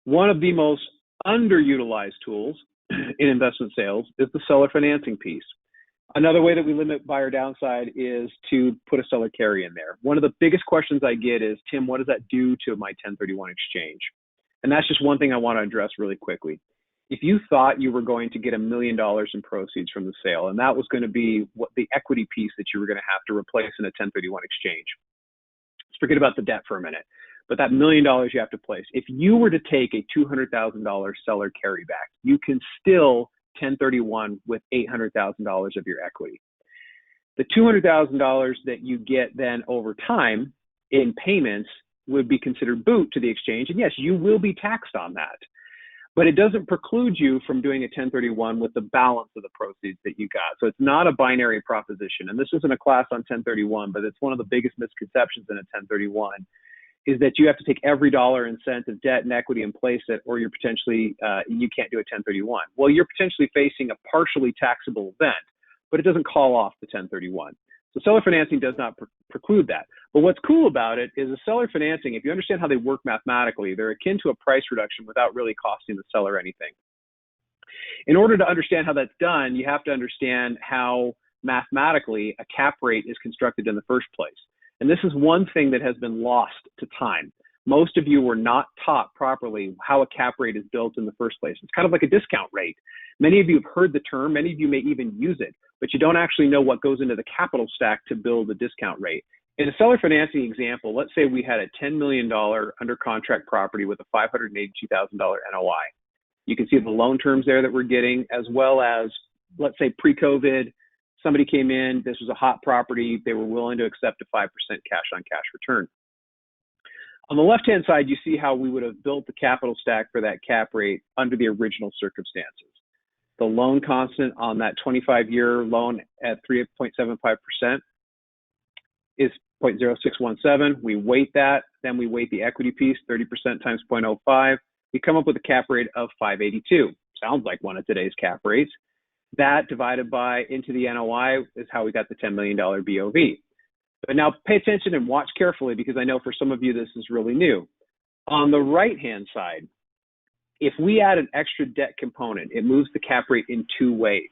One of the most underutilized tools in investment sales is the seller financing piece. Another way that we limit buyer downside is to put a seller carry in there. One of the biggest questions I get is, Tim, what does that do to my 1031 exchange? And that's just one thing I want to address really quickly. If you thought you were going to get $1 million in proceeds from the sale, and that was going to be what the equity piece that you were going to have to replace in a 1031 exchange, let's forget about the debt for a minute. But that $1 million you have to place, if you were to take a $200,000 seller carryback, you can still 1031 with $800,000 of your equity. The $200,000 that you get then over time in payments would be considered boot to the exchange. And yes, you will be taxed on that. But it doesn't preclude you from doing a 1031 with the balance of the proceeds that you got. So it's not a binary proposition. And this isn't a class on 1031, but it's one of the biggest misconceptions in a 1031 is that you have to take every dollar and cent of debt and equity and place it, or you're potentially, you can't do a 1031. Well, you're potentially facing a partially taxable event, but it doesn't call off the 1031. So seller financing does not preclude that. But what's cool about it is a seller financing, if you understand how they work mathematically, they're akin to a price reduction without really costing the seller anything. In order to understand how that's done, you have to understand how mathematically a cap rate is constructed in the first place. And this is one thing that has been lost to time. Most of you were not taught properly how a cap rate is built in the first place. It's kind of like a discount rate. Many of you have heard the term, many of you may even use it, but you don't actually know what goes into the capital stack to build a discount rate. In a seller financing example, let's say we had a $10 million under contract property with a $582,000 NOI. You can see the loan terms there that we're getting, as well as, let's say pre-COVID, somebody came in, this was a hot property, they were willing to accept a 5% cash on cash return. On the left-hand side, you see how we would have built the capital stack for that cap rate under the original circumstances. The loan constant on that 25-year loan at 3.75% is 0.0617. We weight that, then we weight the equity piece, 30% times 0.05. We come up with a cap rate of 582. Sounds like one of today's cap rates. That divided by into the NOI is how we got the $10 million BOV. But now pay attention and watch carefully, because I know for some of you this is really new. On the right-hand side, if we add an extra debt component, it moves the cap rate in two ways.